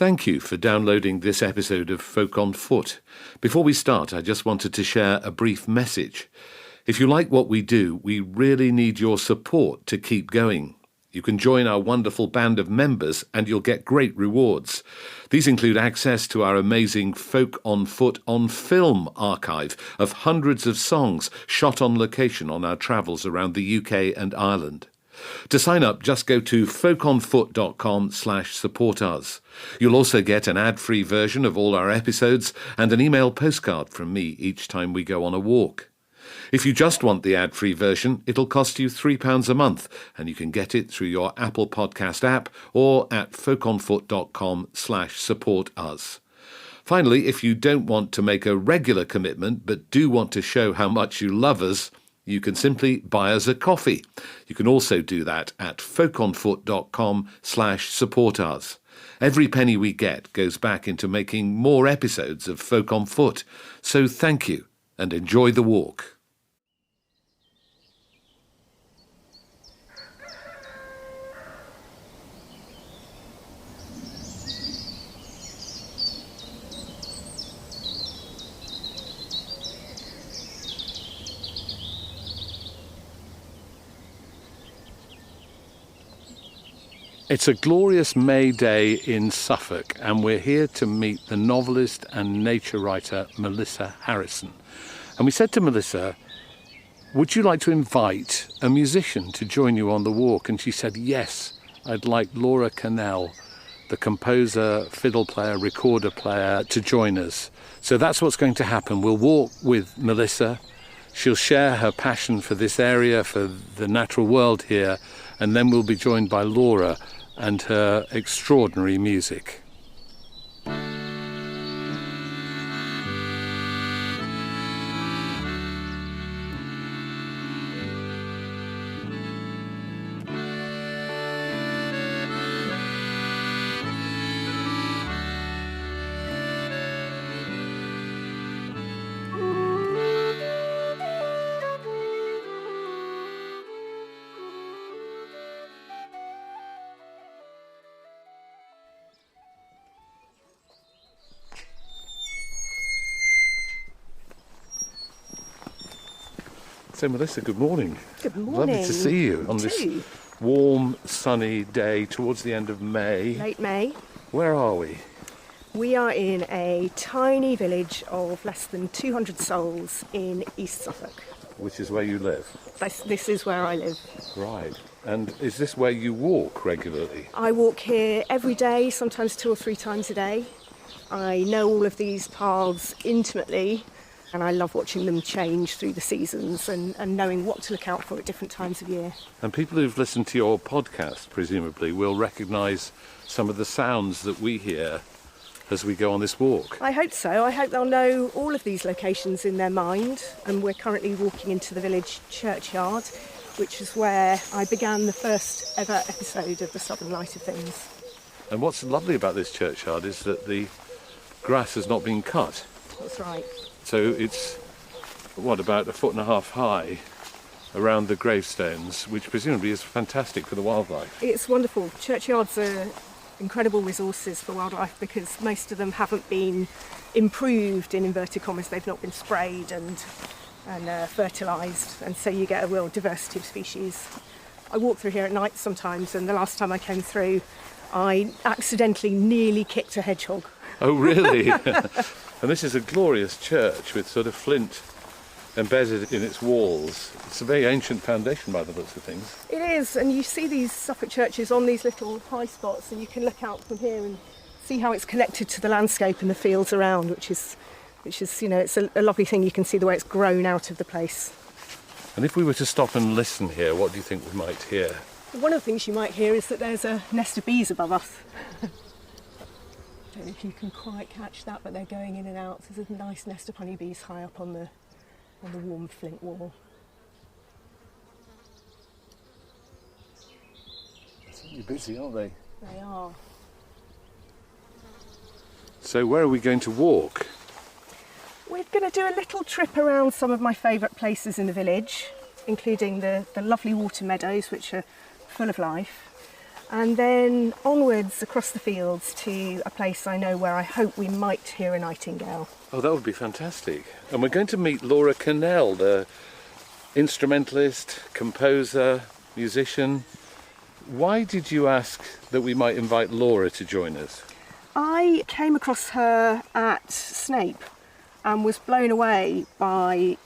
Thank you for downloading this episode of Folk on Foot. Before we start, I just wanted to share a brief message. If you like what we do, we really need your support to keep going. You can join our wonderful band of members and you'll get great rewards. These include access to our amazing Folk on Foot on film archive of hundreds of songs shot on location on our travels around the UK and Ireland. To sign up, just go to folkonfoot.com/support us. You'll also get an ad-free version of all our episodes and an email postcard from me each time we go on a walk. If you just want the ad-free version, it'll cost you £3 a month, and you can get it through your Apple Podcast app or at folkonfoot.com/support us. Finally, if you don't want to make a regular commitment but do want to show how much you love us, you can simply buy us a coffee. You can also do that at folkonfoot.com/support us. Every penny we get goes back into making more episodes of Folk on Foot. So thank you and enjoy the walk. It's a glorious May day in Suffolk, and we're here to meet the novelist and nature writer Melissa Harrison. And we said to Melissa, would you like to invite a musician to join you on the walk? And she said, yes, I'd like Laura Cannell, the composer, fiddle player, recorder player, to join us. So that's what's going to happen. We'll walk with Melissa. She'll share her passion for this area, for the natural world here, and then we'll be joined by Laura and her extraordinary music. So Melissa, good morning. Good morning. Lovely to see you on this warm, sunny day towards the end of May. Late May. Where are we? We are in a tiny village of less than 200 souls in East Suffolk. Which is where you live? This is where I live. Right. And is this where you walk regularly? I walk here every day, sometimes 2 or 3 times a day. I know all of these paths intimately, and I love watching them change through the seasons and knowing what to look out for at different times of year. And people who've listened to your podcast, presumably, will recognise some of the sounds that we hear as we go on this walk. I hope so. I hope they'll know all of these locations in their mind. And we're currently walking into the village churchyard, which is where I began the first ever episode of the Southern Light of Things. And what's lovely about this churchyard is that the grass has not been cut. That's right. So it's, about 1.5 foot high around the gravestones, which presumably is fantastic for the wildlife. It's wonderful. Churchyards are incredible resources for wildlife because most of them haven't been improved, in inverted commas. They've not been sprayed and fertilised, and so you get a real diversity of species. I walk through here at night sometimes, and the last time I came through, I accidentally nearly kicked a hedgehog. Oh, really? And this is a glorious church with sort of flint embedded in its walls. It's a very ancient foundation by the looks of things. It is, and you see these Suffolk churches on these little high spots, and you can look out from here and see how it's connected to the landscape and the fields around, which is it's a lovely thing. You can see the way it's grown out of the place. And if we were to stop and listen here, what do you think we might hear? One of the things you might hear is that there's a nest of bees above us. I don't know if you can quite catch that, but they're going in and out. There's a nice nest of honeybees high up on the warm flint wall. They're certainly busy, aren't they? They are. So where are we going to walk? We're going to do a little trip around some of my favourite places in the village, including the lovely water meadows, which are full of life. and then onwards across the fields to a place I know where I hope we might hear a nightingale. Oh, that would be fantastic. And we're going to meet Laura Cannell, the instrumentalist, composer, musician. Why did you ask that we might invite Laura to join us? I came across her at Snape and was blown away by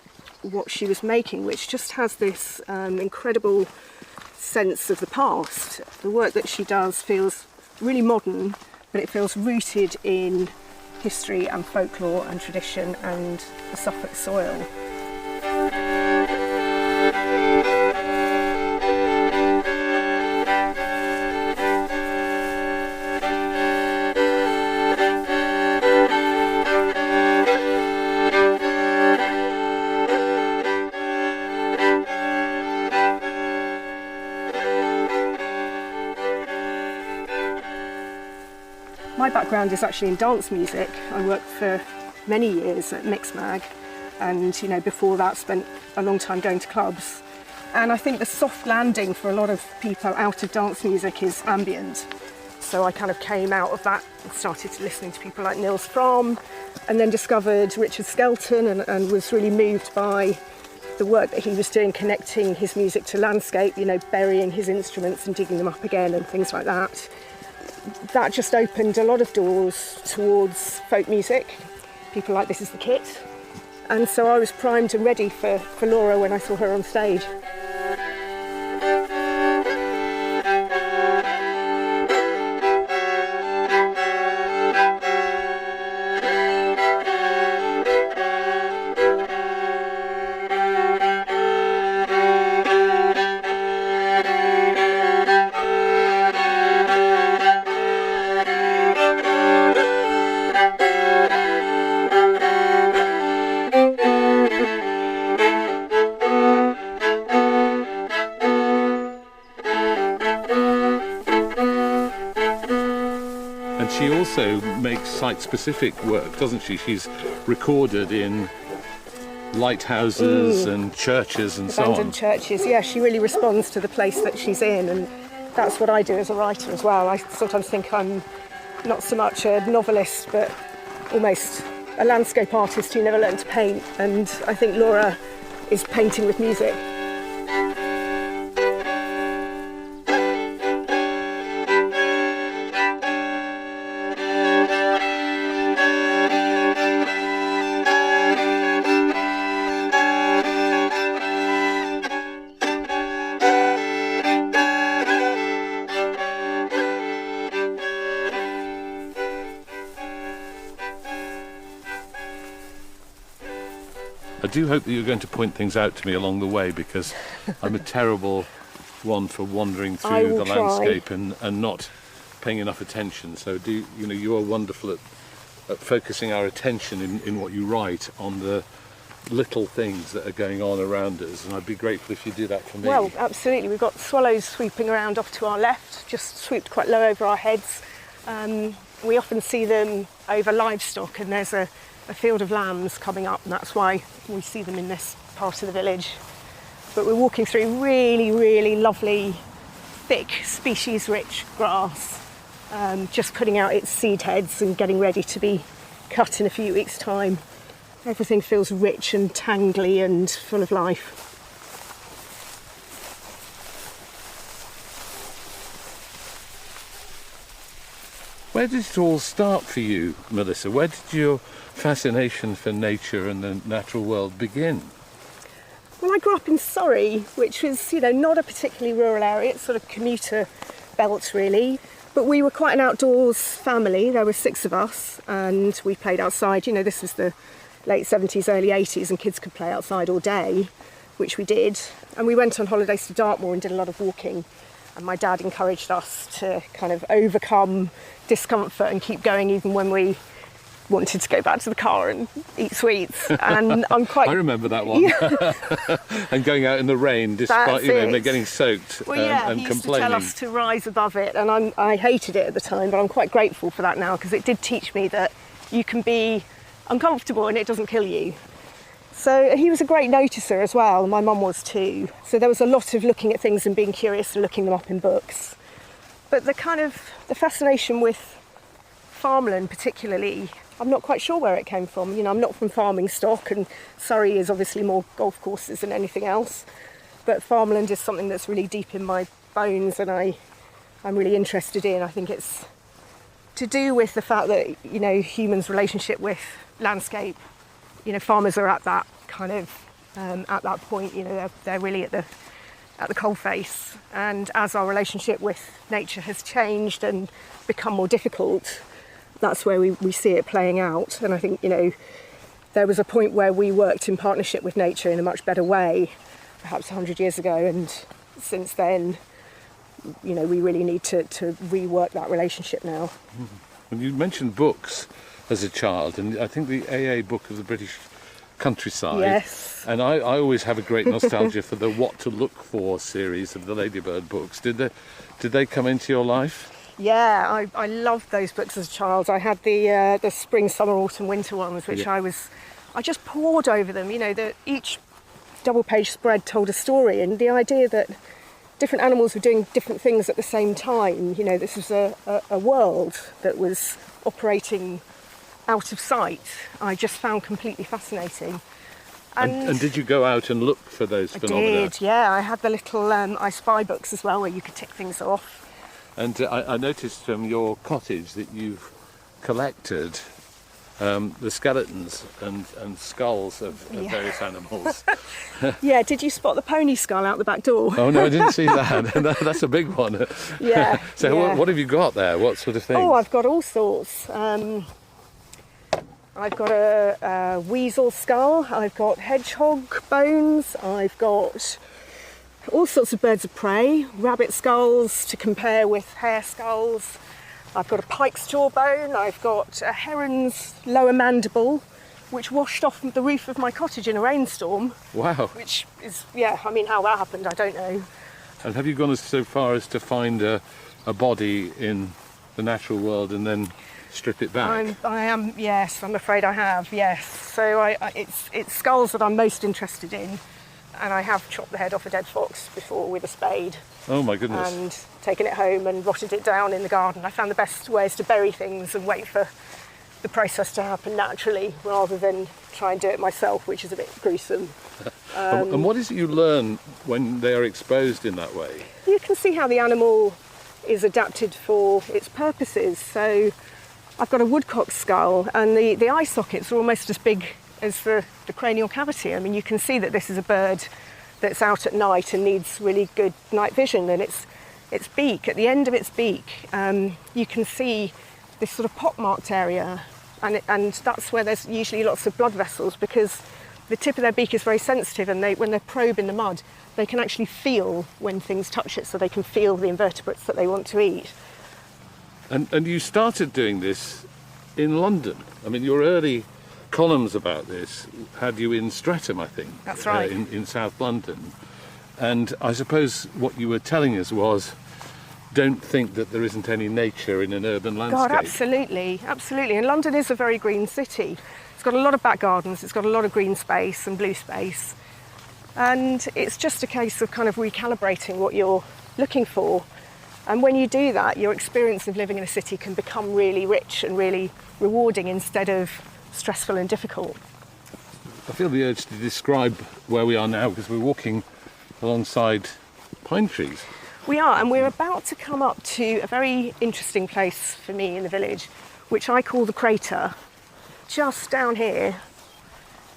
what she was making, which just has this incredible sense of the past. The work that she does feels really modern, but it feels rooted in history and folklore and tradition and the Suffolk soil. My background is actually in dance music. I worked for many years at Mixmag, and before that spent a long time going to clubs. And I think the soft landing for a lot of people out of dance music is ambient. So I kind of came out of that and started listening to people like Nils Fromm, and then discovered Richard Skelton and was really moved by the work that he was doing, connecting his music to landscape, burying his instruments and digging them up again and things like that. That just opened a lot of doors towards folk music, people like This Is the Kit. And so I was primed and ready for Laura when I saw her on stage. And she also makes site-specific work, doesn't she? She's recorded in lighthouses and churches and so on. Abandoned churches, yeah. She really responds to the place that she's in, and that's what I do as a writer as well. I sometimes think I'm not so much a novelist, but almost a landscape artist who never learned to paint. And I think Laura is painting with music. I do hope that you're going to point things out to me along the way, because I'm a terrible one for wandering through the landscape and not paying enough attention. So you are wonderful at focusing our attention in what you write on the little things that are going on around us, and I'd be grateful if you do that for me. Well, absolutely. We've got swallows swooping around off to our left, just swooped quite low over our heads. We often see them over livestock, and there's a field of lambs coming up, and that's why we see them in this part of the village. But we're walking through really, really lovely, thick, species-rich grass, just putting out its seed heads and getting ready to be cut in a few weeks' time. Everything feels rich and tangly and full of life. Where did it all start for you, Melissa? Where did your fascination for nature and the natural world begin? Well, I grew up in Surrey, which was, not a particularly rural area. It's sort of commuter belt, really. But we were quite an outdoors family. There were 6 of us, and we played outside. This was the late 70s, early 80s, and kids could play outside all day, which we did. And we went on holidays to Dartmoor and did a lot of walking. And my dad encouraged us to kind of overcome discomfort and keep going even when we wanted to go back to the car and eat sweets. And I remember that one. And going out in the rain despite getting soaked and he complaining. used to tell us to rise above it, and I hated it at the time, but I'm quite grateful for that now, because it did teach me that you can be uncomfortable and it doesn't kill you. So he was a great noticer as well, and my mum was too. So there was a lot of looking at things and being curious and looking them up in books. But the fascination with farmland particularly, I'm not quite sure where it came from. You know, I'm not from farming stock, and Surrey is obviously more golf courses than anything else. But farmland is something that's really deep in my bones, and I'm really interested in. I think it's to do with the fact that, you know, humans' relationship with landscape. You know, farmers are at that kind of at that point. You know, they're really at the coalface, and as our relationship with nature has changed and become more difficult, that's where we see it playing out. And I think, you know, there was a point where we worked in partnership with nature in a much better way, perhaps 100 years ago, and since then, you know, we really need to rework that relationship now. And you mentioned books as a child, and I think the AA book of the British countryside. Yes. And I always have a great nostalgia for the What to Look For series of the Ladybird books. Did they come into your life? Yeah, I loved those books as a child. I had the spring, summer, autumn, winter ones, which I just pored over them. You know, each double-page spread told a story, and the idea that different animals were doing different things at the same time. You know, this was a world that was operating out of sight. I just found completely fascinating. And did you go out and look for those phenomena? I did, yeah. I had the little I Spy books as well, where you could tick things off. And I noticed from your cottage that you've collected the skeletons and skulls of various animals. Yeah, did you spot the pony skull out the back door? Oh no, I didn't see that. That's a big one. Yeah. So yeah. What have you got there? What sort of things? Oh, I've got all sorts. I've got a weasel skull, I've got hedgehog bones, I've got all sorts of birds of prey, rabbit skulls to compare with hare skulls. I've got a pike's jawbone, I've got a heron's lower mandible, which washed off the roof of my cottage in a rainstorm. Wow. Which is, yeah, I mean, how that happened, I don't know. And have you gone so far as to find a body in the natural world and then strip it back? I am, yes, I'm afraid I have, yes. So it's skulls that I'm most interested in, and I have chopped the head off a dead fox before with a spade. Oh my goodness. And taken it home and rotted it down in the garden. I found the best ways to bury things and wait for the process to happen naturally, rather than try and do it myself, which is a bit gruesome. And what is it you learn when they are exposed in that way? You can see how the animal is adapted for its purposes. So I've got a woodcock skull, and the eye sockets are almost as big as the cranial cavity. I mean, you can see that this is a bird that's out at night and needs really good night vision. And its beak, at the end of its beak, you can see this sort of pock-marked area, and that's where there's usually lots of blood vessels, because the tip of their beak is very sensitive, and when they probe in the mud, they can actually feel when things touch it, so they can feel the invertebrates that they want to eat. And you started doing this in London. I mean, your early columns about this had you in Streatham, I think. That's right. In South London. And I suppose what you were telling us was, don't think that there isn't any nature in an urban landscape. God, absolutely, absolutely. And London is a very green city. It's got a lot of back gardens, it's got a lot of green space and blue space. And it's just a case of kind of recalibrating what you're looking for. And when you do that, your experience of living in a city can become really rich and really rewarding instead of stressful and difficult. I feel the urge to describe where we are now, because we're walking alongside pine trees. We are, and we're about to come up to a very interesting place for me in the village, which I call the crater. Just down here,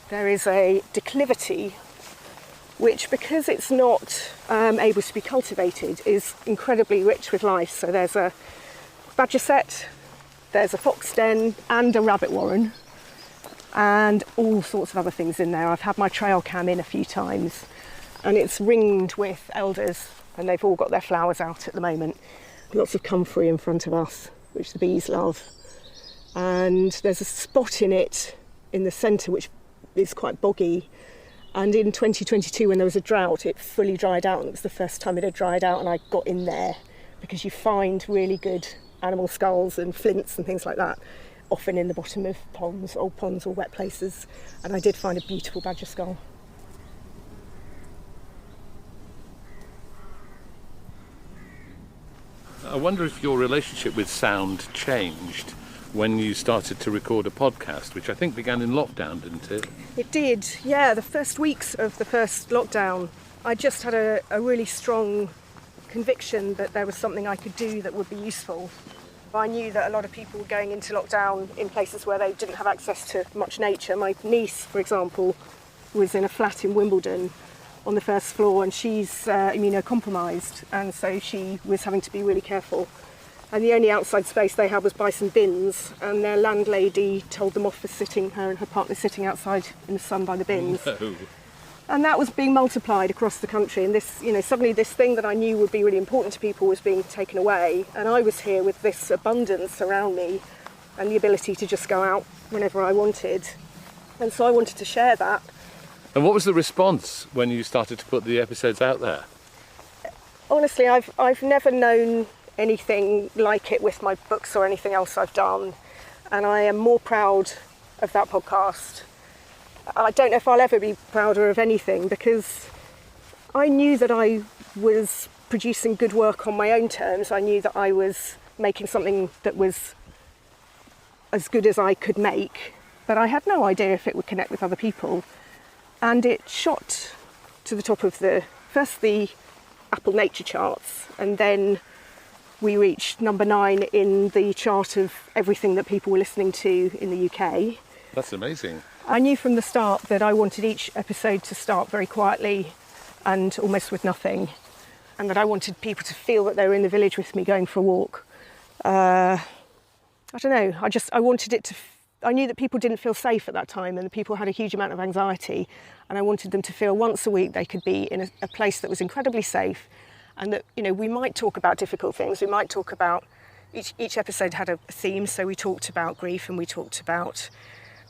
there is a declivity, which, because it's not able to be cultivated, is incredibly rich with life. So there's a badger set, there's a fox den, and a rabbit warren, and all sorts of other things in there. I've had my trail cam in a few times, and it's ringed with elders, and they've all got their flowers out at the moment. Lots of comfrey in front of us, which the bees love. And there's a spot in it in the centre which is quite boggy. And in 2022, when there was a drought, it fully dried out, and it was the first time it had dried out, and I got in there, because you find really good animal skulls and flints and things like that, often in the bottom of ponds, old ponds or wet places. And I did find a beautiful badger skull. I wonder if your relationship with sound changed when you started to record a podcast, which I think began in lockdown, didn't it? It did, yeah. The first weeks of the first lockdown, I just had a really strong conviction that there was something I could do that would be useful. I knew that a lot of people were going into lockdown in places where they didn't have access to much nature. My niece, for example, was in a flat in Wimbledon on the first floor, and she's immunocompromised, and so she was having to be really careful. And the only outside space they had was by some bins, and their landlady told them off for her and her partner sitting outside in the sun by the bins. No. And that was being multiplied across the country, and this, suddenly this thing that I knew would be really important to people was being taken away, and I was here with this abundance around me and the ability to just go out whenever I wanted. And so I wanted to share that. And what was the response when you started to put the episodes out there? Honestly, I've never known anything like it with my books or anything else I've done, and I am more proud of that podcast. I don't know if I'll ever be prouder of anything, because I knew that I was producing good work on my own terms. I knew that I was making something that was as good as I could make, but I had no idea if it would connect with other people. And it shot to the top of the Apple Nature charts, and then we reached number 9 in the chart of everything that people were listening to in the UK. That's amazing. I knew from the start that I wanted each episode to start very quietly and almost with nothing, and that I wanted people to feel that they were in the village with me going for a walk. I don't know, I wanted it to... I knew that people didn't feel safe at that time, and the people had a huge amount of anxiety, and I wanted them to feel once a week they could be in a place that was incredibly safe, and that, we might talk about difficult things. We might talk about... Each episode had a theme, so we talked about grief, and we talked about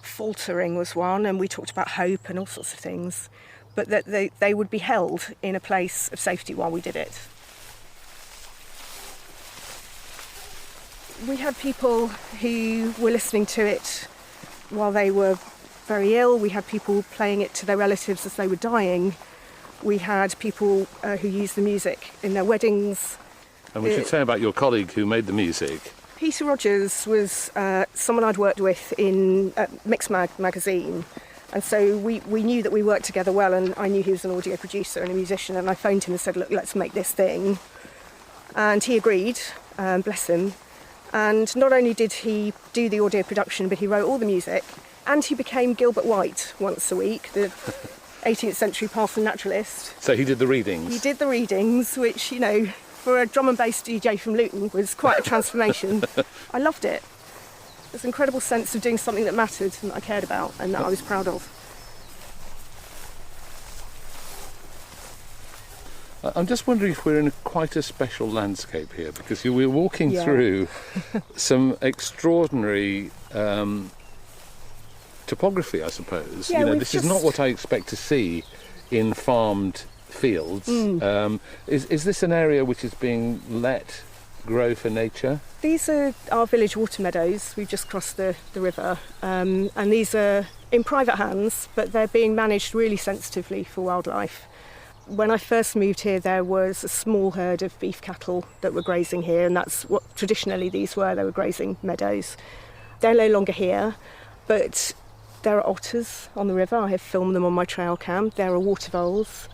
faltering was one, and we talked about hope and all sorts of things, but that they would be held in a place of safety while we did it. We had people who were listening to it while they were very ill. We had people playing it to their relatives as they were dying. We had people who used the music in their weddings. And we should say about your colleague who made the music. Peter Rogers was someone I'd worked with in Mixmag magazine, and so we knew that we worked together well, and I knew he was an audio producer and a musician, and I phoned him and said, look, let's make this thing. And he agreed, bless him. And not only did he do the audio production, but he wrote all the music, and he became Gilbert White once a week, the 18th century parson naturalist. So he did the readings? He did the readings, which, for a drum and bass DJ from Luton was quite a transformation. I loved it. There's an incredible sense of doing something that mattered and that I cared about and that I was proud of. I'm just wondering if we're in quite a special landscape here, because we're walking through some extraordinary topography, I suppose. Yeah, this is not what I expect to see in farmed fields. Is this an area which is being let grow for nature? These are our village water meadows. We've just crossed the river, and these are in private hands, but they're being managed really sensitively for wildlife. When I first moved here, there was a small herd of beef cattle that were grazing here, and that's what traditionally these were. They were grazing meadows. They're no longer here, but there are otters on the river. I have filmed them on my trail cam. There are water voles.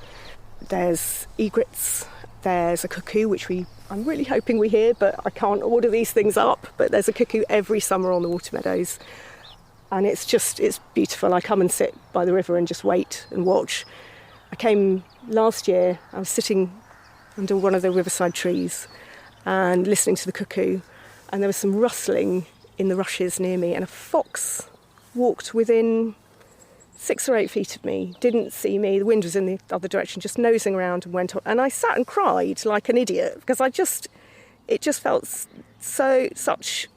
There's egrets. There's a cuckoo, which I'm really hoping we hear, but I can't order these things up. But there's a cuckoo every summer on the water meadows. And it's beautiful. I come and sit by the river and just wait and watch. I came last year, I was sitting under one of the riverside trees and listening to the cuckoo, and there was some rustling in the rushes near me, and a fox walked within 6 or 8 feet of me, didn't see me, the wind was in the other direction, just nosing around and went on. And I sat and cried like an idiot, because it just felt such,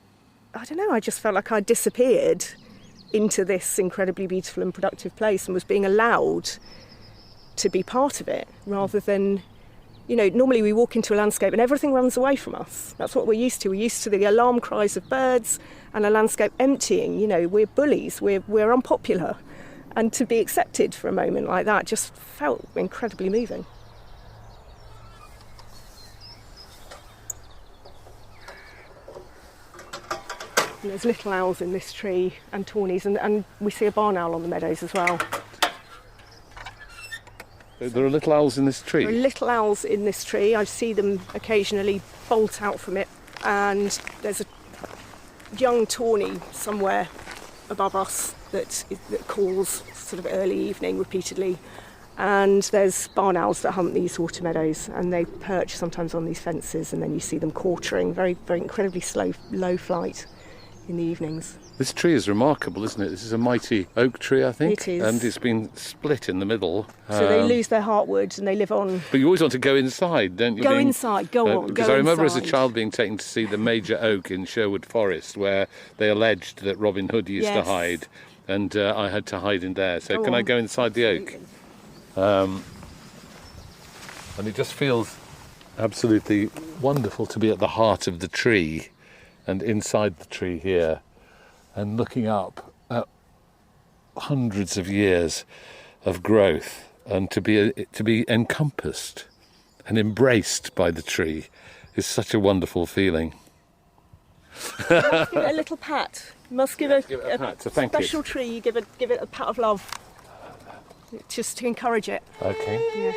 I don't know, I just felt like I'd disappeared into this incredibly beautiful and productive place and was being allowed to be part of it, rather than, normally we walk into a landscape and everything runs away from us. That's what we're used to. We're used to the alarm cries of birds and a landscape emptying. We're bullies, we're unpopular. And to be accepted for a moment like that just felt incredibly moving. And there's little owls in this tree and tawnies, and we see a barn owl on the meadows as well. There are little owls in this tree? There are little owls in this tree. I see them occasionally bolt out from it, and there's a young tawny somewhere above us that calls sort of early evening repeatedly. And there's barn owls that hunt these water meadows, and they perch sometimes on these fences, and then you see them quartering, very, very incredibly slow, low flight in the evenings. This tree is remarkable, isn't it? This is a mighty oak tree, I think. It is. And it's been split in the middle. So they lose their heartwood and they live on. But you always want to go inside, don't you? Go inside, go on, Because go I remember as a inside. child being taken to see the major oak in Sherwood Forest, where they alleged that Robin Hood used to Yes. hide, and I had to hide in there. So Go can I on. go inside the oak? And it just feels absolutely wonderful to be at the heart of the tree and inside the tree here and looking up at hundreds of years of growth and to be encompassed and embraced by the tree is such a wonderful feeling. Give it a little pat. You must give Give it a pat to thank it. special tree. You give it a pat of love, just to encourage it. Okay. Yes.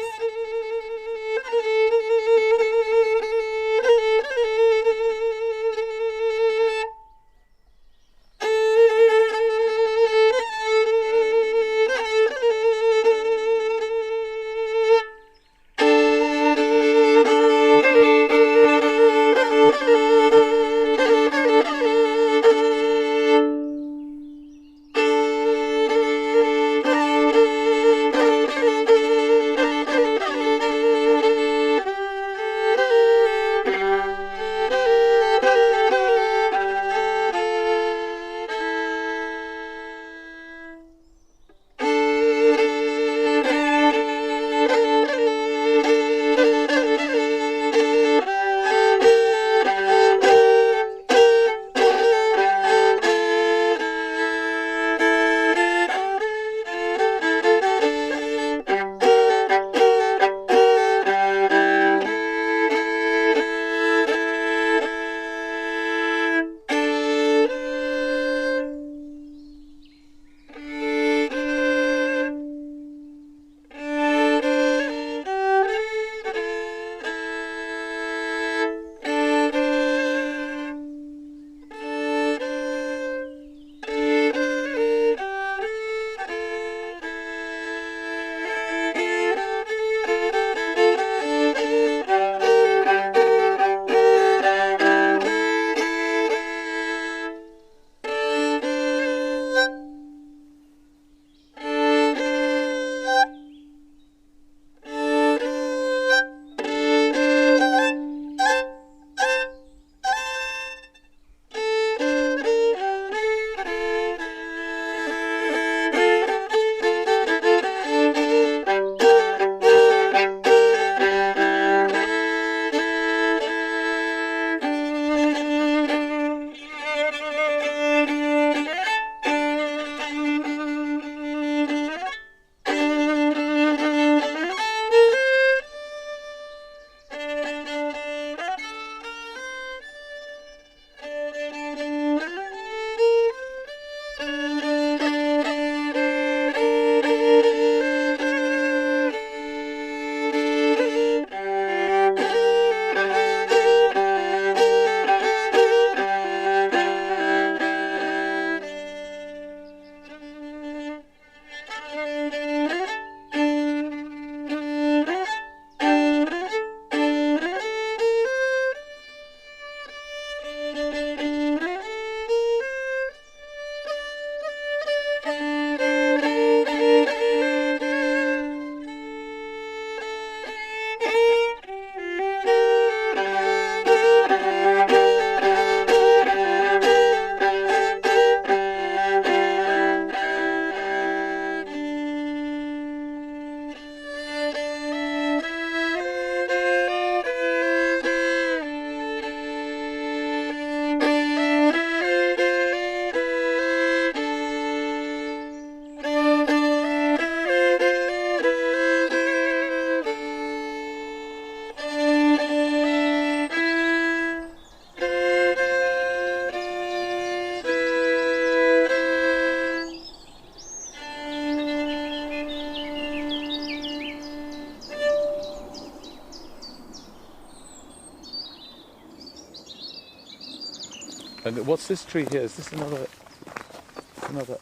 And what's this tree here? Is this another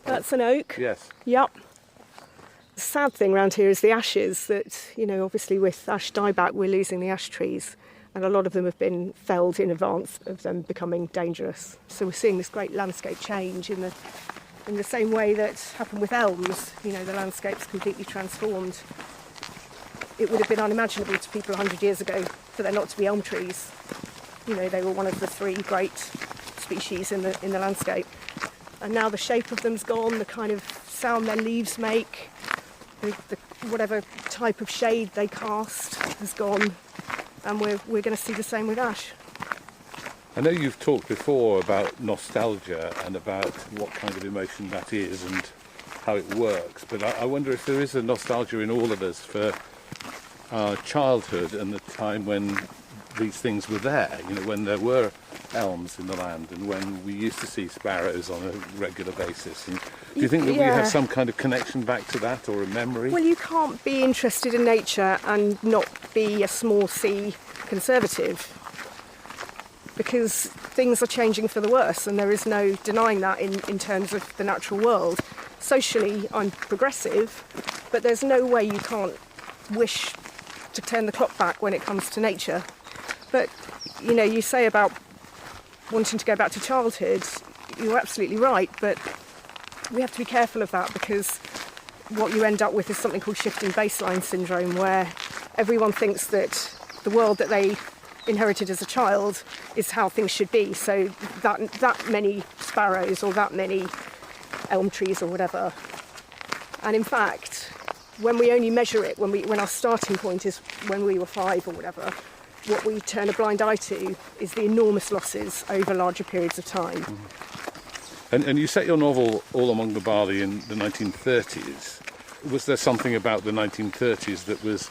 That's an oak. Yes. Yep. The sad thing around here is the ashes that, you know, obviously with ash dieback we're losing the ash trees, and a lot of them have been felled in advance of them becoming dangerous. So we're seeing this great landscape change in the same way that happened with elms. You know, the landscape's completely transformed. It would have been unimaginable to people 100 years ago for there not to be elm trees. You know, they were one of the 3 great species in the landscape. And now the shape of them's gone, the kind of sound their leaves make, the whatever type of shade they cast has gone, and we're going to see the same with ash. I know you've talked before about nostalgia and about what kind of emotion that is and how it works, but I wonder if there is a nostalgia in all of us for our childhood and the time when these things were there, you know, when there were elms in the land and when we used to see sparrows on a regular basis. And do you think that we have some kind of connection back to that, or a memory? Well, you can't be interested in nature and not be a small c conservative, because things are changing for the worse, and there is no denying that in terms of the natural world. Socially, I'm progressive, but there's no way you can't wish to turn the clock back when it comes to nature. But, you know, you say about wanting to go back to childhood, you're absolutely right, but we have to be careful of that, because what you end up with is something called shifting baseline syndrome, where everyone thinks that the world that they inherited as a child is how things should be. So that many sparrows or that many elm trees or whatever. And in fact, when we only measure it, when our starting point is when we were 5 or whatever, what we turn a blind eye to is the enormous losses over larger periods of time. And you set your novel All Among the Barley in the 1930s. Was there something about the 1930s that was,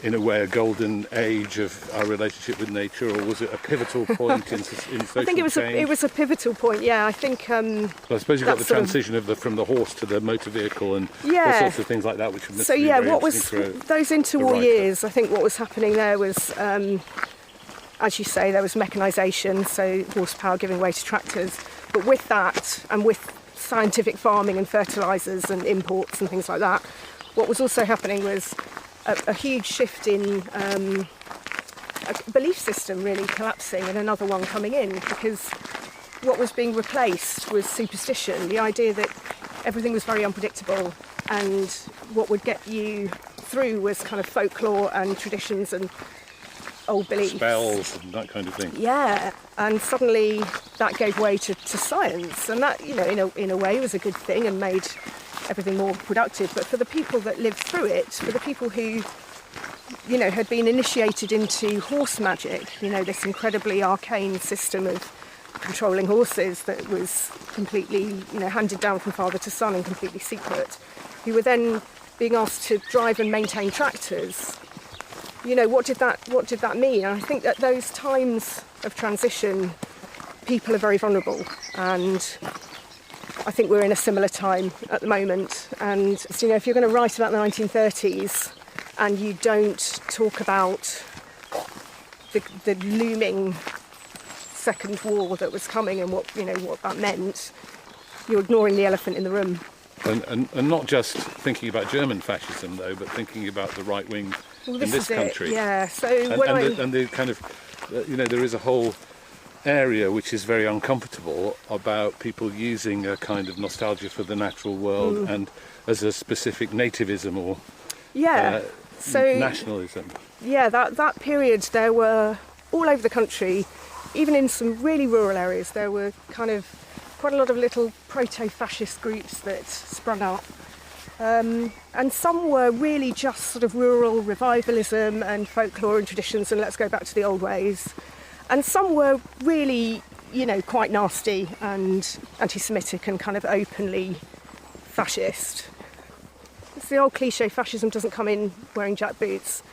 in a way, a golden age of our relationship with nature, or was it a pivotal point in social change? I think it was a pivotal point. Yeah, I think. Well, I suppose you've got the transition from the horse to the motor vehicle and all sorts of things like that, which must be very interesting for those interwar years? I think what was happening there was, as you say, there was mechanisation, so horsepower giving way to tractors. But with that, and with scientific farming and fertilisers and imports and things like that, what was also happening was a huge shift in a belief system really collapsing and another one coming in, because what was being replaced was superstition, the idea that everything was very unpredictable, and what would get you through was kind of folklore and traditions and old beliefs. Spells and that kind of thing. Yeah, and suddenly that gave way to science, and that, you know, in a way was a good thing and made everything more productive. But for the people that lived through it, for the people who, you know, had been initiated into horse magic, you know, this incredibly arcane system of controlling horses that was completely, you know, handed down from father to son and completely secret, who were then being asked to drive and maintain tractors. You know, what did that mean? And I think that those times of transition, people are very vulnerable, and I think we're in a similar time at the moment. And, you know, if you're going to write about the 1930s and you don't talk about the looming second war that was coming and what that meant, you're ignoring the elephant in the room. And not just thinking about German fascism, though, but thinking about the right wing in this country. Yeah. So and the kind of, you know, there is a whole area which is very uncomfortable about people using a kind of nostalgia for the natural world and as a specific nativism or nationalism. Yeah, that period, there were all over the country, even in some really rural areas, there were kind of quite a lot of little proto-fascist groups that sprung up. And some were really just sort of rural revivalism and folklore and traditions and let's go back to the old ways. And some were really, you know, quite nasty and anti-Semitic and kind of openly fascist. It's the old cliche, fascism doesn't come in wearing jack boots.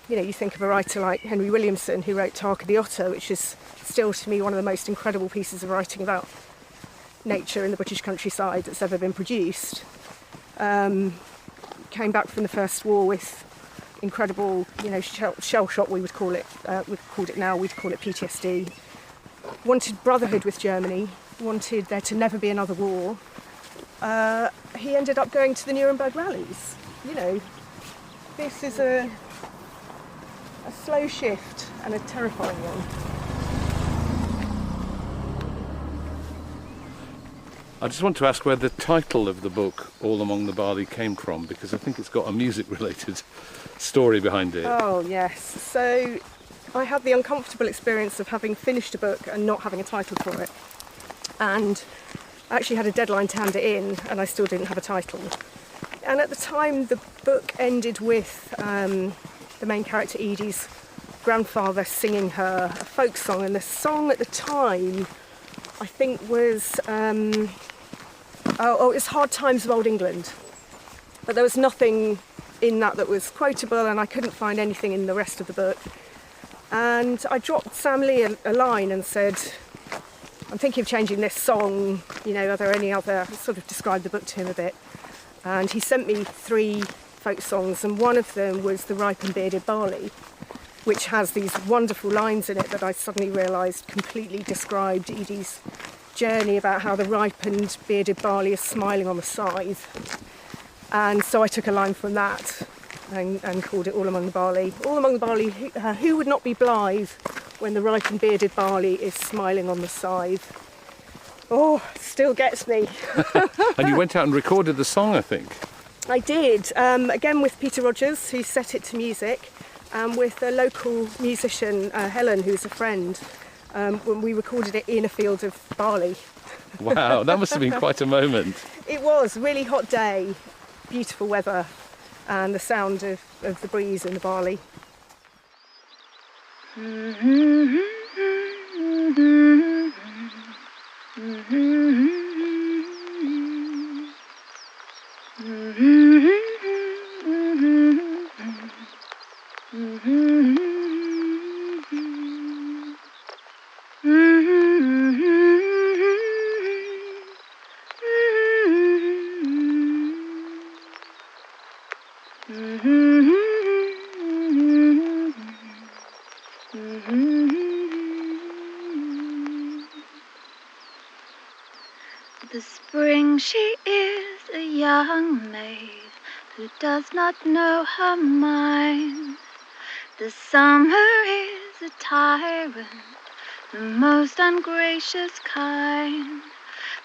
You know, you think of a writer like Henry Williamson, who wrote Tarka the Otter, which is still to me one of the most incredible pieces of writing about nature in the British countryside that's ever been produced. Came back from the First War with incredible, you know, shell shock, we would call it. We've called it now, we'd call it PTSD. wanted brotherhood with Germany, wanted there to never be another war, he ended up going to the Nuremberg rallies. You know, this is a slow shift and a terrifying one. I just want to ask where the title of the book, All Among the Barley, came from, because I think it's got a music-related story behind it. Oh, yes. So I had the uncomfortable experience of having finished a book and not having a title for it. And I actually had a deadline to hand it in, and I still didn't have a title. And at the time, the book ended with the main character, Edie's grandfather, singing her a folk song. And the song at the time, I think, was... it was Hard Times of Old England. But there was nothing in that was quotable, and I couldn't find anything in the rest of the book. And I dropped Sam Lee a line and said, I'm thinking of changing this song, you know, are there any other, sort of described the book to him a bit. And he sent me 3 folk songs, and one of them was The Ripe Bearded Barley, which has these wonderful lines in it that I suddenly realised completely described Edie's journey about how the ripened bearded barley is smiling on the scythe. And so I took a line from that and called it All Among the Barley. All Among the Barley, who would not be blithe when the ripened bearded barley is smiling on the scythe? Oh, still gets me. And you went out and recorded the song, I think. I did, again with Peter Rogers, who set it to music, and with a local musician, Helen, who's a friend. When we recorded it in a field of barley. Wow, that must have been quite a moment. It was, really hot day, beautiful weather, and the sound of the breeze in the barley. The spring she is a young maid who does not know her mind. The summer is a tyrant, the most ungracious kind.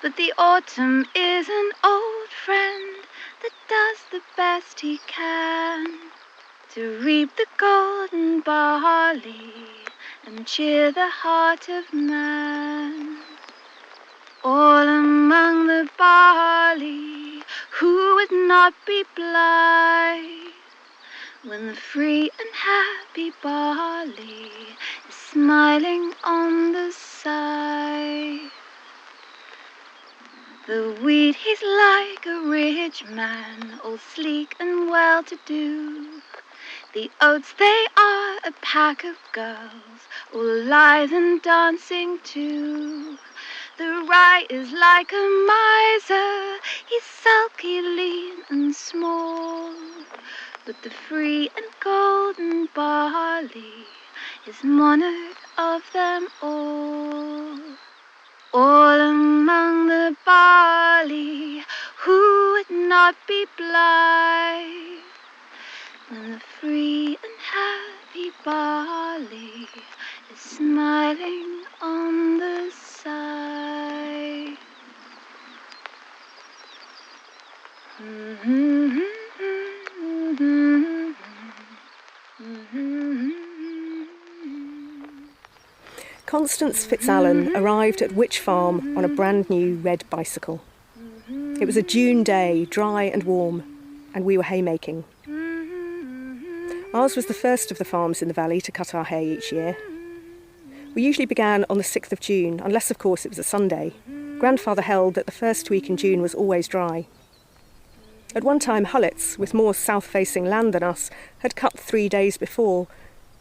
But the autumn is an old friend that does the best he can to reap the golden barley and cheer the heart of man. All among the barley, who would not be blithe when the free and happy barley is smiling on the scythe? The wheat, he's like a rich man, all sleek and well-to-do. The oats, they are a pack of girls, all lithe and dancing too. The rye is like a miser, he's sulky, lean and small. But the free and golden barley is monarch of them all. All among the barley, who would not be blithe when the free and happy barley is smiling on the scythe? Constance Fitzallen arrived at Wych Farm on a brand new red bicycle. It was a June day, dry and warm, and we were haymaking. Ours was the first of the farms in the valley to cut our hay each year. We usually began on the 6th of June, unless of course it was a Sunday. Grandfather held that the first week in June was always dry. At one time, Hullets, with more south-facing land than us, had cut 3 days before,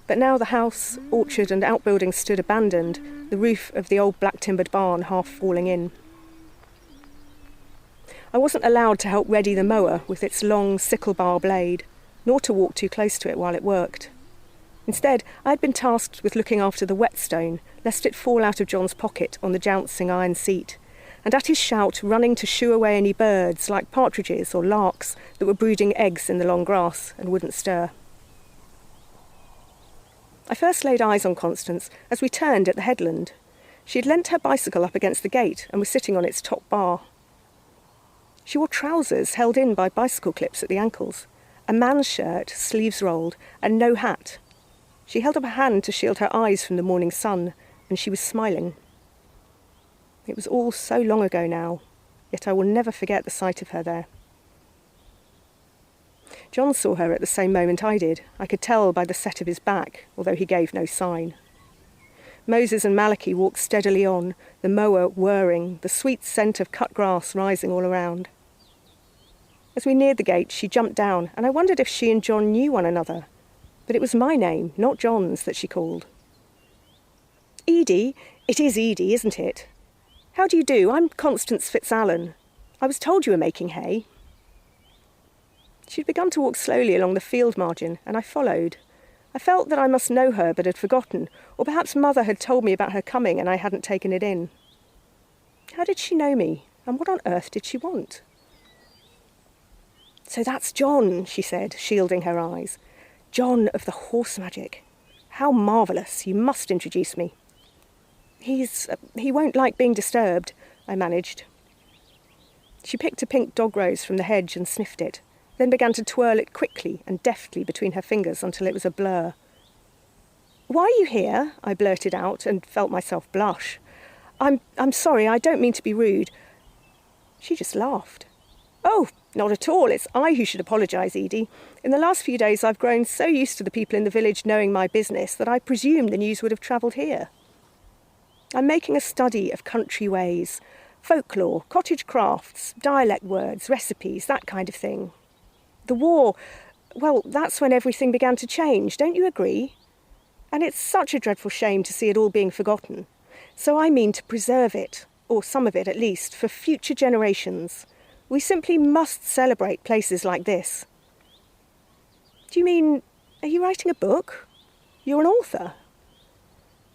but now the house, orchard and outbuildings stood abandoned, the roof of the old black-timbered barn half falling in. I wasn't allowed to help ready the mower with its long sickle bar blade, nor to walk too close to it while it worked. Instead, I had been tasked with looking after the whetstone, lest it fall out of John's pocket on the jouncing iron seat, and at his shout running to shoo away any birds, like partridges or larks, that were brooding eggs in the long grass and wouldn't stir. I first laid eyes on Constance as we turned at the headland. She had leant her bicycle up against the gate and was sitting on its top bar. She wore trousers held in by bicycle clips at the ankles, a man's shirt, sleeves rolled, and no hat. She held up a hand to shield her eyes from the morning sun, and she was smiling. It was all so long ago now, yet I will never forget the sight of her there. John saw her at the same moment I did. I could tell by the set of his back, although he gave no sign. Moses and Malachi walked steadily on, the mower whirring, the sweet scent of cut grass rising all around. As we neared the gate, she jumped down, and I wondered if she and John knew one another. But it was my name, not John's, that she called. Edie, it is Edie, isn't it? How do you do? I'm Constance Fitzallen. I was told you were making hay. She'd begun to walk slowly along the field margin, and I followed. I felt that I must know her, but had forgotten, or perhaps Mother had told me about her coming and I hadn't taken it in. How did she know me, and what on earth did she want? So that's John, she said, shielding her eyes. John of the horse magic. How marvellous. You must introduce me. He won't like being disturbed, I managed. She picked a pink dog rose from the hedge and sniffed it, then began to twirl it quickly and deftly between her fingers until it was a blur. Why are you here? I blurted out and felt myself blush. I'm sorry, I don't mean to be rude. She just laughed. Oh, not at all. It's I who should apologise, Edie. In the last few days I've grown so used to the people in the village knowing my business that I presumed the news would have travelled here. I'm making a study of country ways, folklore, cottage crafts, dialect words, recipes, that kind of thing. The war, well, that's when everything began to change, don't you agree? And it's such a dreadful shame to see it all being forgotten. So I mean to preserve it, or some of it at least, for future generations. We simply must celebrate places like this. Do you mean, are you writing a book? You're an author?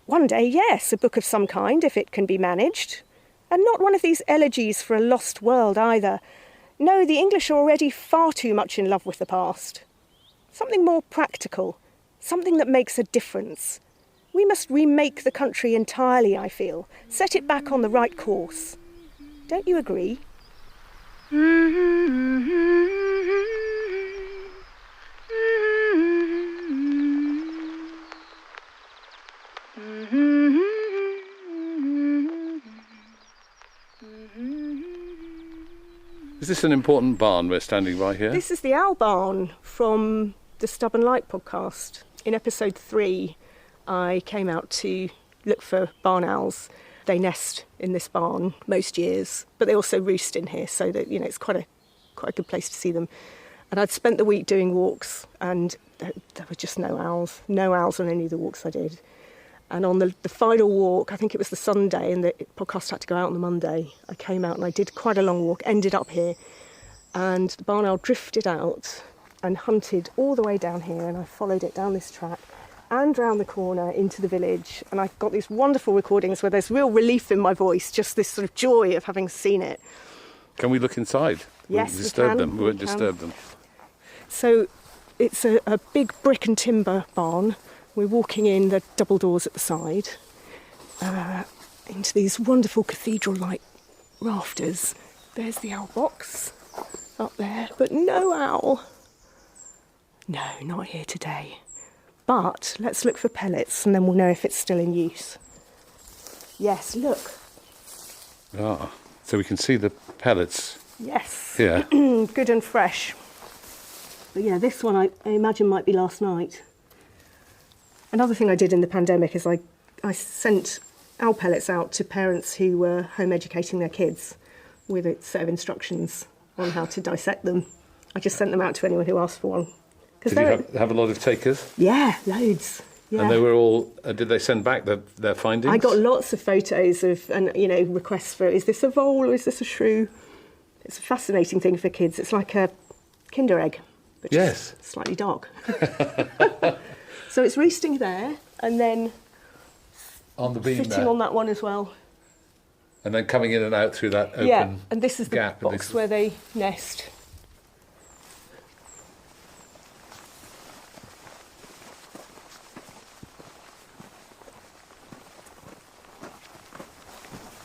One day, yes, a book of some kind, if it can be managed. And not one of these elegies for a lost world either. No, the English are already far too much in love with the past. Something more practical, something that makes a difference. We must remake the country entirely, I feel, set it back on the right course. Don't you agree? Is this an important barn we're standing by here? This is the owl barn from the Stubborn Light podcast. In episode 3, I came out to look for barn owls. They nest in this barn most years, but they also roost in here, so that it's quite a good place to see them. And I'd spent the week doing walks, and there were just no owls on any of the walks I did. And on the final walk, I think it was the Sunday, and the podcast had to go out on the Monday, I came out and I did quite a long walk, ended up here, and the barn owl drifted out and hunted all the way down here, and I followed it down this track and round the corner into the village, and I got these wonderful recordings where there's real relief in my voice, just this sort of joy of having seen it. Can we look inside? Yes, we won't disturb them. So it's a big brick and timber barn. We're walking in, the double doors at the side, into these wonderful cathedral-like rafters. There's the owl box up there, but no owl. No, not here today. But let's look for pellets and then we'll know if it's still in use. Yes, look. Ah, so we can see the pellets. Yes. Yeah. Good and fresh. But yeah, this one I imagine might be last night. Another thing I did in the pandemic is I sent owl pellets out to parents who were home educating their kids with a set of instructions on how to dissect them. I just sent them out to anyone who asked for one. Did you have a lot of takers? Yeah, loads. Yeah. And they were all, did they send back their findings? I got lots of photos of, and requests for, is this a vole or is this a shrew? It's a fascinating thing for kids. It's like a Kinder egg, but yes, slightly dark. So it's roosting there, and then On the beam sitting there. on that one as well. And then coming in and out through that open Yeah, and this is the gap. box where they nest.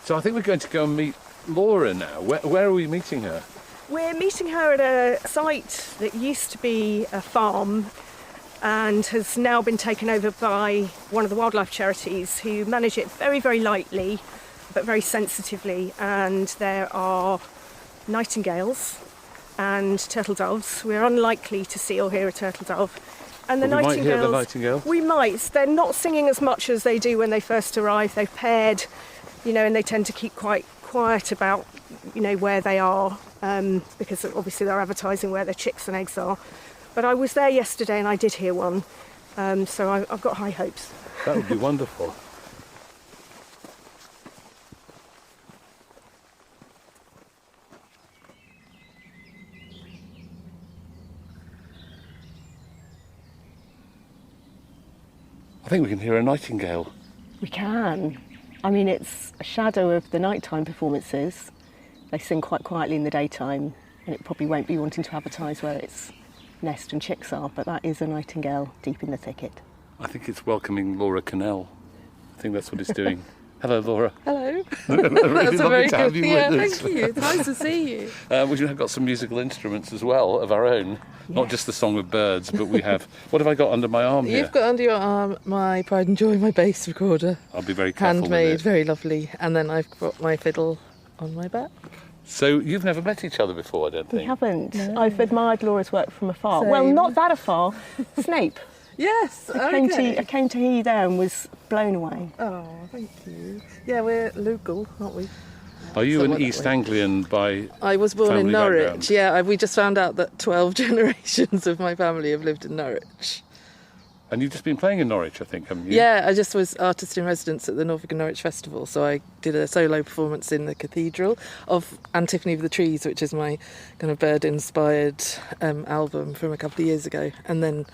So I think we're going to go and meet Laura now. Where are we meeting her? We're meeting her at a site that used to be a farm and has now been taken over by one of the wildlife charities who manage it very, very lightly but very sensitively. And there are nightingales and turtle doves. We're unlikely to see or hear a turtle dove. And the Well, we might nightingales, hear the nightingale. we might. They're not singing as much as they do when they first arrive. They've paired, and they tend to keep quite quiet about, where they are, because obviously they're advertising where their chicks and eggs are. But I was there yesterday and I did hear one, so I've got high hopes. That would be wonderful. I think we can hear a nightingale. We can. I mean, it's a shadow of the nighttime performances. They sing quite quietly in the daytime, and it probably won't be wanting to advertise where its nest and chicks are, but that is a nightingale deep in the thicket. I think it's welcoming Laura Cannell. I think that's what it's doing. Hello, Laura. Hello. Really That's a lovely very to have good. you Yeah, with us. thank you. It's nice to see you. We have got some musical instruments as well of our own, not just the song of birds, but we have. What have I got under my arm here? You've got under your arm my Pride and Joy, my bass recorder, I'll be very careful handmade, with it. very lovely, and then I've got my fiddle on my back. So you've never met each other before, I don't We think. haven't. No. I've admired Laura's work from afar. Same. Well, not that afar. Snape. Yes. I came to hear you there and was blown away. Oh, thank you. Yeah, we're local, aren't we? Are you Somewhat an that East way. Anglian by I was born in family Norwich. background? Yeah, we just found out that 12 generations of my family have lived in Norwich. And you've just been playing in Norwich, I think, haven't you? Yeah, I just was artist in residence at the Norfolk and Norwich Festival, so I did a solo performance in the cathedral of Antiphony of the Trees, which is my kind of bird-inspired album from a couple of years ago, and then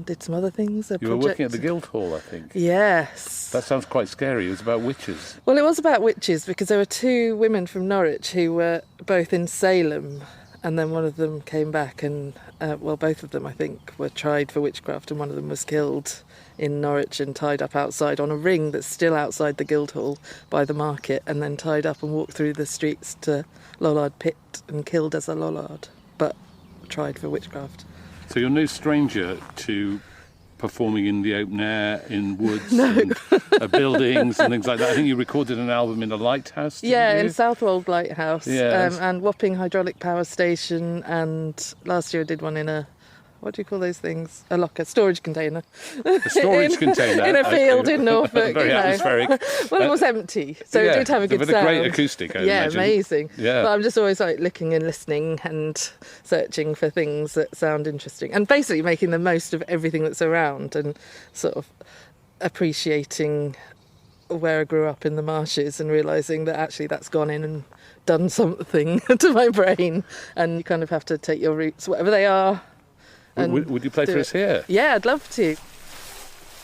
did some other things. You were working at the Guildhall, I think. Yes. That sounds quite scary. It was about witches. Well, it was about witches because there were two women from Norwich who were both in Salem, and then one of them came back and, both of them, I think, were tried for witchcraft, and one of them was killed in Norwich and tied up outside on a ring that's still outside the Guildhall by the market, and then tied up and walked through the streets to Lollard Pit and killed as a Lollard, but tried for witchcraft. So you're no stranger to performing in the open air, in woods, and buildings and things like that. I think you recorded an album in a lighthouse, didn't Yeah, you? in Southwold Lighthouse, Yes. and Wapping Hydraulic Power Station, and last year I did one in a, what do you call those things? A locker, storage container. A storage container. In a field in Norfolk. Very atmospheric. Well, it was empty, so Yeah, it did have a good but sound. a great acoustic, I Yeah, imagine. amazing. Yeah. But I'm just always like looking and listening and searching for things that sound interesting, and basically making the most of everything that's around, and sort of appreciating where I grew up in the marshes and realising that actually that's gone in and done something to my brain, and you kind of have to take your roots, whatever they are. Would you play do for it. us here? Yeah, I'd love to.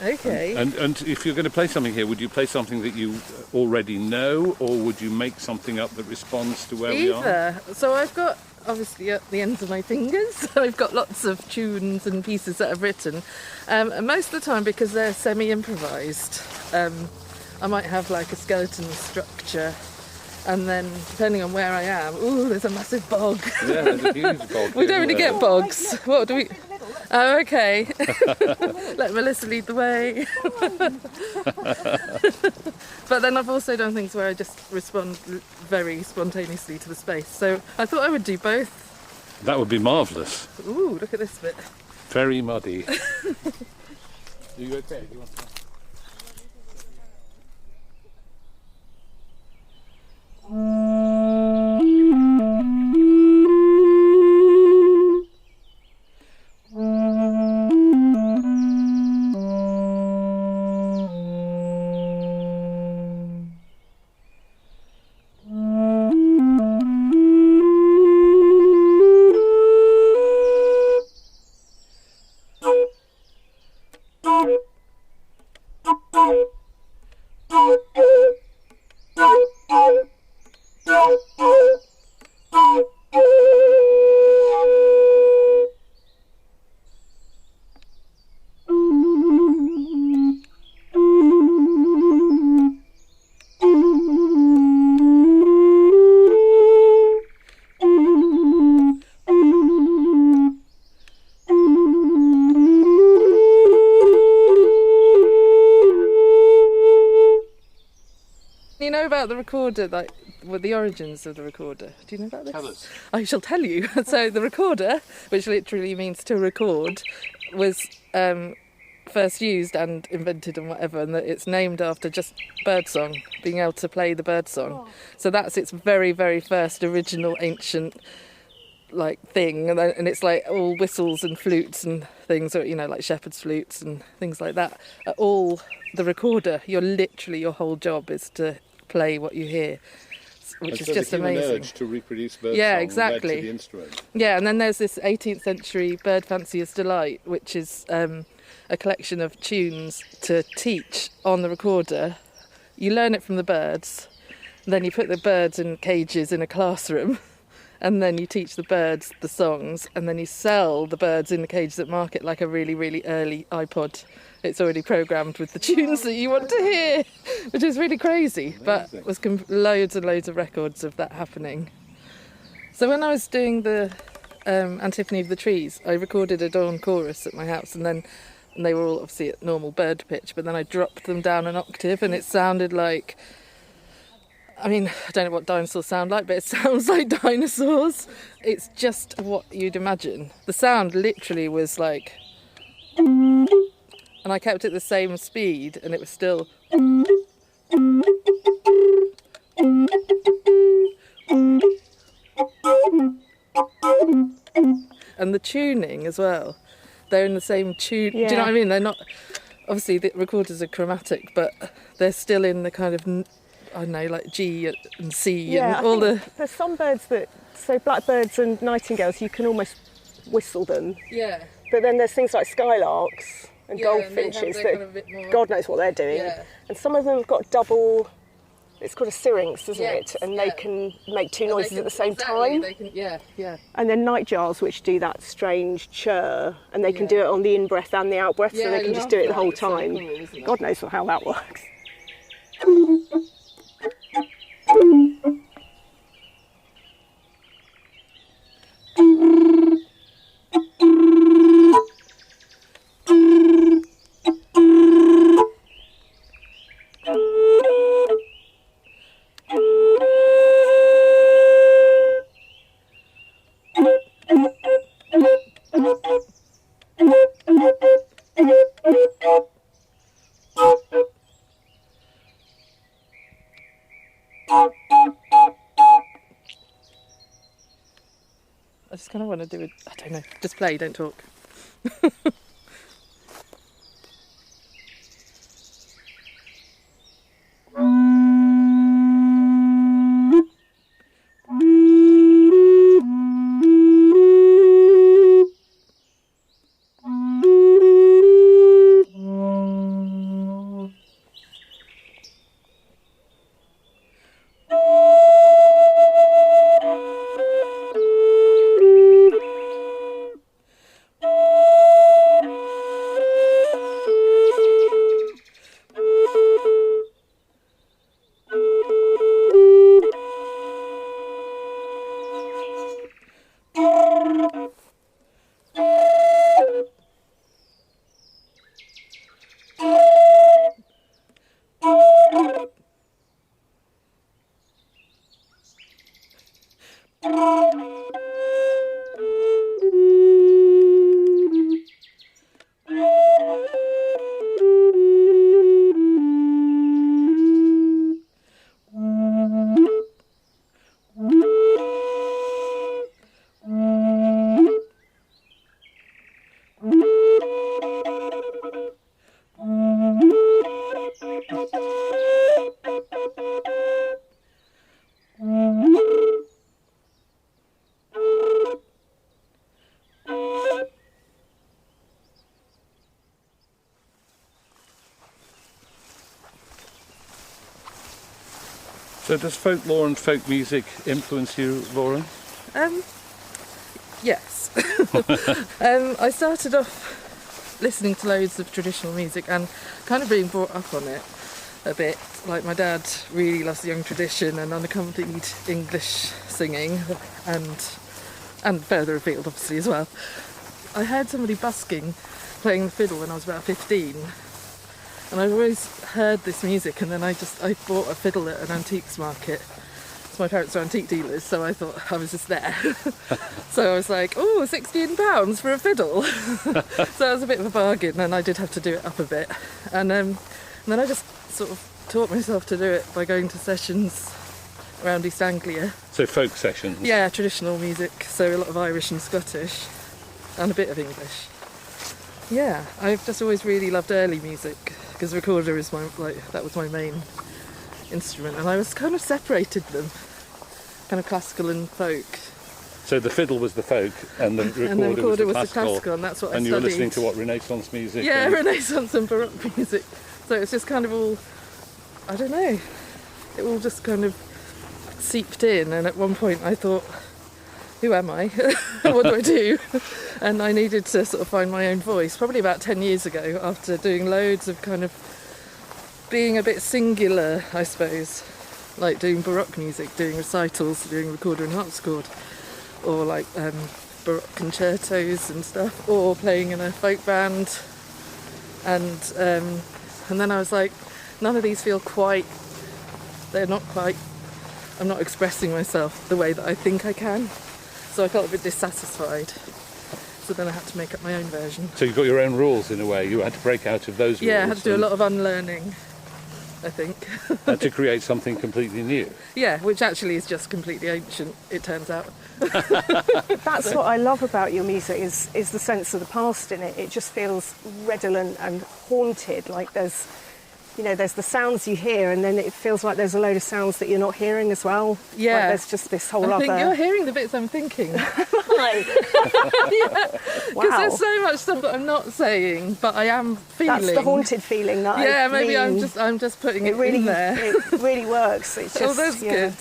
Okay. And if you're going to play something here, would you play something that you already know, or would you make something up that responds to where we are? Either. So I've got, obviously at the ends of my fingers, I've got lots of tunes and pieces that I've written. And most of the time, because they're semi-improvised, I might have like a skeleton structure. And then, depending on where I am, there's a massive bog. Yeah, there's a huge bog. We don't really here. get bogs. What do we? Oh, okay. Let Melissa lead the way. But then I've also done things where I just respond very spontaneously to the space. So I thought I would do both. That would be marvellous. Ooh, look at this bit. Very muddy. Are you okay? Do you want to... about the recorder, like the origins of the recorder? Do you know about this? Tell us. I shall tell you. So the recorder, which literally means to record, was first used and invented and whatever, and that it's named after just birdsong, being able to play the birdsong. Oh. So that's its very, very first original ancient like thing, and it's like all whistles and flutes and things, or like shepherd's flutes and things like that are all the recorder. Your whole job is to play what you hear, which is just the human amazing. urge to reproduce birdsong Yeah, led exactly. to the instrument. Yeah, and then there's this 18th century Bird Fancier's Delight, which is a collection of tunes to teach on the recorder. You learn it from the birds, then you put the birds in cages in a classroom, and then you teach the birds the songs, and then you sell the birds in the cages at market like a really, really early iPod. It's already programmed with the tunes that you want to hear, which is really crazy. Amazing. But was loads and loads of records of that happening. So when I was doing the Antiphony of the Trees, I recorded a dawn chorus at my house, and they were all obviously at normal bird pitch, but then I dropped them down an octave, and it sounded like, I don't know what dinosaurs sound like, but it sounds like dinosaurs. It's just what you'd imagine. The sound literally was like, and I kept it the same speed, and it was still. And the tuning as well. They're in the same tune. Yeah. Do you know what I mean? They're not. Obviously, the recorders are chromatic, but they're still in the kind of, I don't know, like G and C and all the. There's some birds so blackbirds and nightingales, you can almost whistle them. Yeah. But then there's things like skylarks and Yeah, and they have- goldfinches they're that kind of a bit more- God knows what they're doing. Yeah. And some of them have got double. It's called a syrinx, isn't Yes, it? And yeah. they can make two And they noises can- at the same exactly, time. They can, yeah. And then nightjars, which do that strange churr, and they can Yeah. do it on the in-breath and the out-breath, Yeah, so they I can just love do it the that. whole It's so time. cool, isn't it? God knows how that works. I just kind of want to do it. I don't know. Just play, don't talk. So does folklore and folk music influence you, Laura? Yes. I started off listening to loads of traditional music and kind of being brought up on it a bit. Like my dad really loves young tradition and unaccompanied English singing and further afield obviously as well. I heard somebody busking playing the fiddle when I was about 15 And I've always heard this music, and then I bought a fiddle at an antiques market. So my parents are antique dealers, so I thought I was just there. So I was like, oh, £16 for a fiddle. So that was a bit of a bargain, and I did have to do it up a bit. And then I just sort of taught myself to do it by going to sessions around East Anglia. So folk sessions? Yeah, traditional music, so a lot of Irish and Scottish, and a bit of English. Yeah, I've just always really loved early music, because recorder is that was my main instrument, and I was kind of separated them, kind of classical and folk. So the fiddle was the folk, and the recorder was the classical, and that's what I studied. And you were listening to what, Renaissance music? Yeah, Renaissance and Baroque music. So it's just kind of all, I don't know, it all just kind of seeped in, and at one point I thought, who am I? What do I do? And I needed to sort of find my own voice, probably about 10 years ago, after doing loads of kind of being a bit singular, I suppose, like doing Baroque music, doing recitals, doing recorder and harpsichord, or like Baroque concertos and stuff, or playing in a folk band. And then I was like, none of these feel quite, I'm not expressing myself the way that I think I can. So I felt a bit dissatisfied. So then I had to make up my own version. So you've got your own rules in a way. You had to break out of those rules. Yeah, I had to do a lot of unlearning, I think. To create something completely new. Yeah, which actually is just completely ancient, it turns out. That's what I love about your music is the sense of the past in it. It just feels redolent and haunted, like there's the sounds you hear, and then it feels like there's a load of sounds that you're not hearing as well. Yeah. Like there's just this whole I other... think you're hearing the bits I'm thinking. Right. Yeah. Because there's so much stuff that I'm not saying, but I am feeling. That's the haunted feeling that yeah, I maybe mean. I'm just putting it really, in there. It really works. It's just, oh, that's good.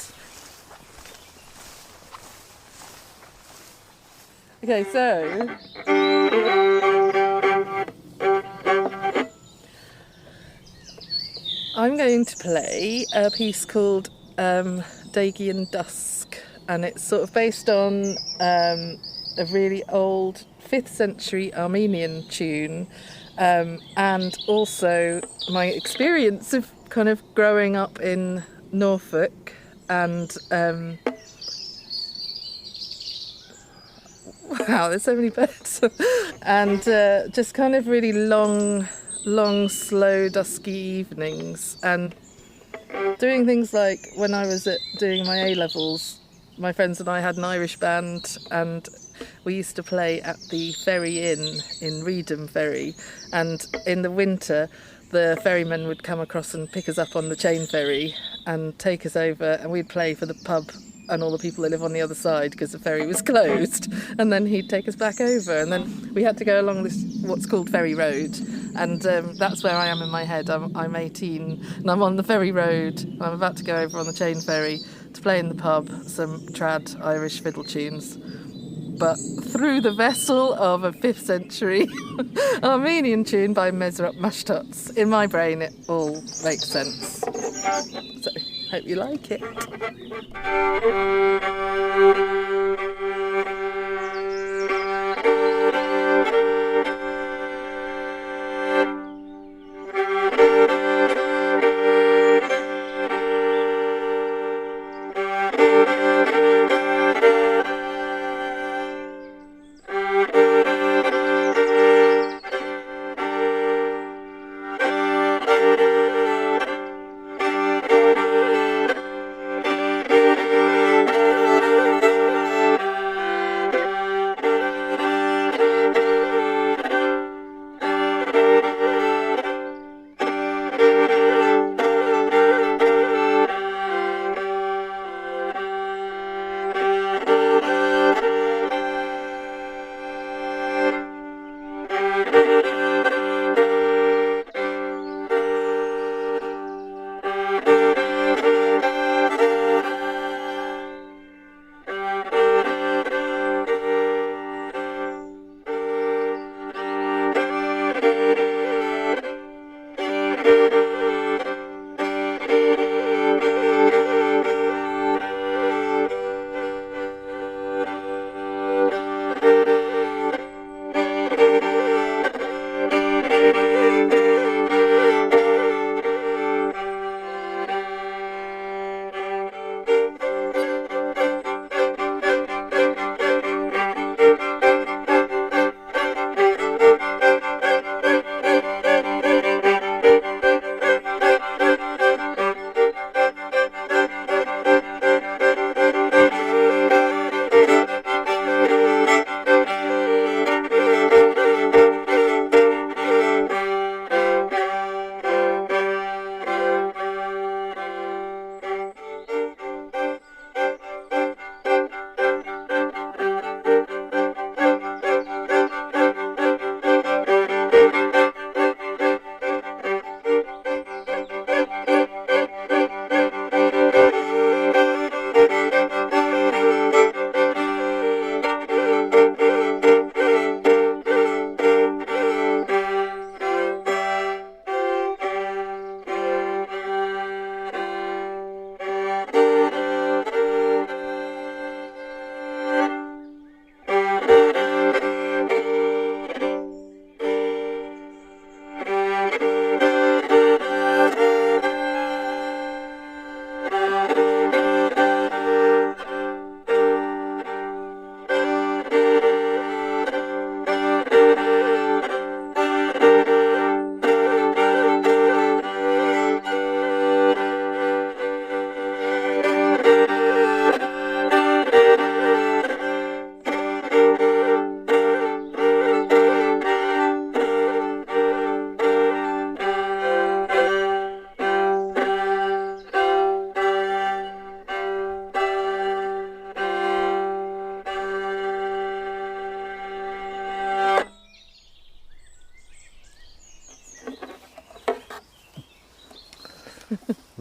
Okay, so... I'm going to play a piece called Dagian Dusk, and it's sort of based on a really old 5th century Armenian tune, and also my experience of kind of growing up in Norfolk and wow, there's so many birds. And just kind of really long, slow, dusky evenings. And doing things like when I was doing my A-levels, my friends and I had an Irish band, and we used to play at the Ferry Inn in Reedham Ferry. And in the winter, the ferrymen would come across and pick us up on the chain ferry and take us over, and we'd play for the pub and all the people that live on the other side because the ferry was closed, and then he'd take us back over, and then we had to go along this what's called Ferry Road, and that's where I am in my head. I'm 18 and I'm on the Ferry Road, and I'm about to go over on the chain ferry to play in the pub some trad Irish fiddle tunes, but through the vessel of a 5th century Armenian tune by Mesrop Mashtots. In my brain it all makes sense, so hope you like it.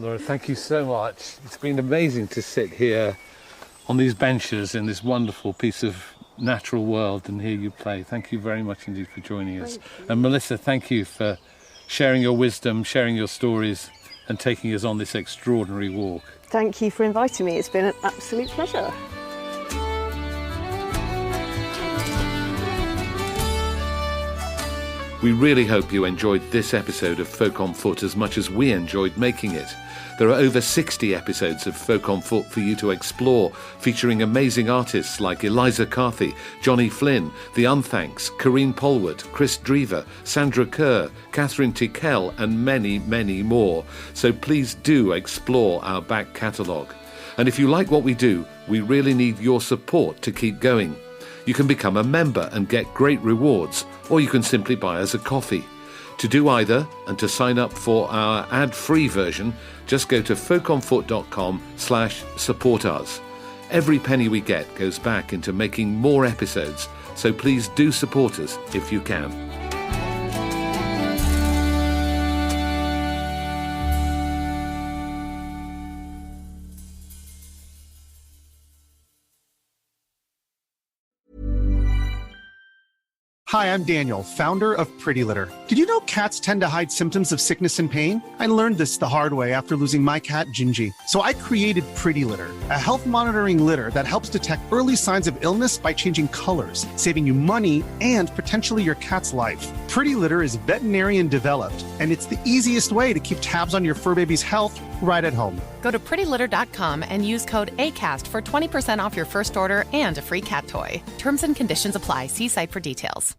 Laura, thank you so much. It's been amazing to sit here on these benches in this wonderful piece of natural world and hear you play. Thank you very much indeed for joining us. And Melissa, thank you for sharing your wisdom, sharing your stories and taking us on this extraordinary walk. Thank you for inviting me. It's been an absolute pleasure. We really hope you enjoyed this episode of Folk on Foot as much as we enjoyed making it. There are over 60 episodes of Folk on Foot for you to explore, featuring amazing artists like Eliza Carthy, Johnny Flynn, The Unthanks, Corrine Polwood, Chris Drever, Sandra Kerr, Catherine Tickell and many, many more. So please do explore our back catalogue. And if you like what we do, we really need your support to keep going. You can become a member and get great rewards, or you can simply buy us a coffee. To do either, and to sign up for our ad-free version, just go to folkonfoot.com/support us. Every penny we get goes back into making more episodes, so please do support us if you can. Hi, I'm Daniel, founder of Pretty Litter. Did you know cats tend to hide symptoms of sickness and pain? I learned this the hard way after losing my cat, Gingy. So I created Pretty Litter, a health monitoring litter that helps detect early signs of illness by changing colors, saving you money and potentially your cat's life. Pretty Litter is veterinarian developed, and it's the easiest way to keep tabs on your fur baby's health right at home. Go to prettylitter.com and use code ACAST for 20% off your first order and a free cat toy. Terms and conditions apply. See site for details.